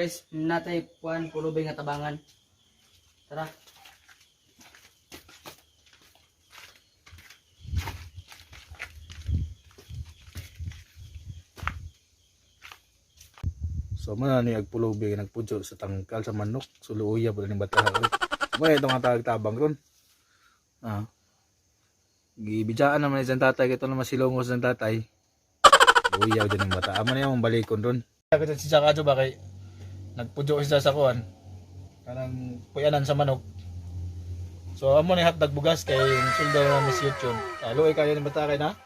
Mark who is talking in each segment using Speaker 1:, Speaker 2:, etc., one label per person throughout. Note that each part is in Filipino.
Speaker 1: guys, natay kuan pulubing nga tabangan. Tara.
Speaker 2: So man ni agpulubi nagpudyo sa tangkal sa manok, suluya pud ni bataha. Mo ito nga tagtabang ron. Gibijaan naman isang tatay kito na masilongos ng tatay. Uyaw din ng bata. Amo na yung balikon ron. Kita si Chakajo ba kay nagpudyo siya sa kuan. Kanang puyanan sa manok. So amo ni hatdag bugas kay suldo na Miss Yun. Talo kayo ni bata kay na.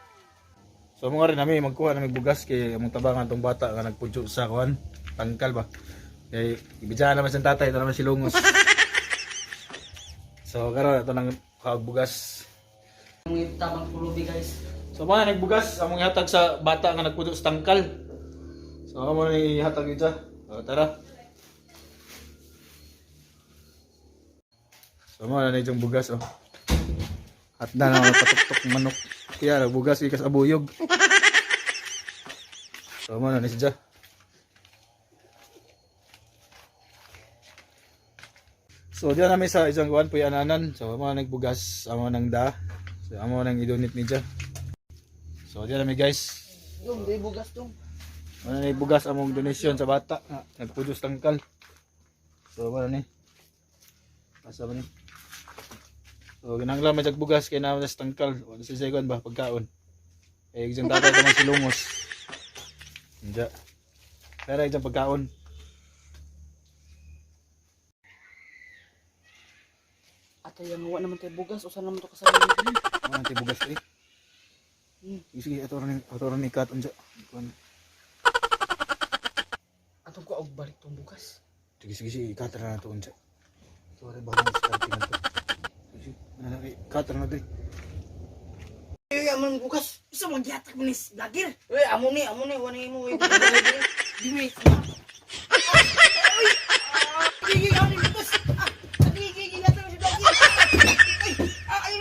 Speaker 2: So mo rin nami magkuha na bugas kay among tabangan tong bata nga nagpudyo sa kuan. Tangkal ba? Kay ibigyan naman sa tatay ito naman silungos. So karon ito nang bugas.
Speaker 1: Ang tabang pulubi guys.
Speaker 2: So mga nagbugas among ihatag sa bata nga nagpudyo sa tangkal. So amo ni ihatag ito. O tara. So mga na itong bugas oh. At na lang patuktok manok. Kaya bugas ikas abuyog. So mga na siya. So diyan namin sa isang kuan puyananan. So amo nagbugas, amo nang da. So amo nang idunit ni diyan. So diyan namin guys.
Speaker 1: Dong, di bugas dong.
Speaker 2: Ano na bugas among donasyon sa bata. Nagpudyo sa tangkal. So ano ni? Asa ba ni? So ginanglan man bugas kay naman sa tangkal. Wala sa kuan ba pagkaon. Eh isang tatay naman silungos. Hindi. Pero isang pagkaon.
Speaker 1: Atay ang wa naman tayo bugas, usa naman to kasama ni.
Speaker 2: Ano tayo bugas eh? Sige, ato ron ikat unja.
Speaker 1: Atong ko og balik tong bugas.
Speaker 2: Sige, ikat na nato unja. Ito rin bagong starting na to. Sige, ikat na nato eh.
Speaker 1: Amon bugas, isa mo giatak mo ni vlogger. Amo ni, wani mo. Dimi. Gigi ani bugas. Gigi nato si vlogger. Ay.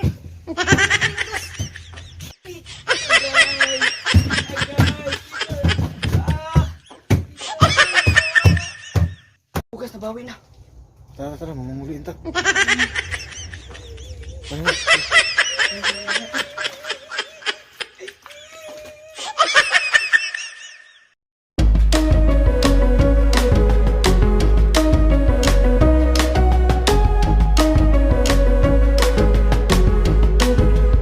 Speaker 1: Bugas na bawi na.
Speaker 2: Tara, mamumuliin ta.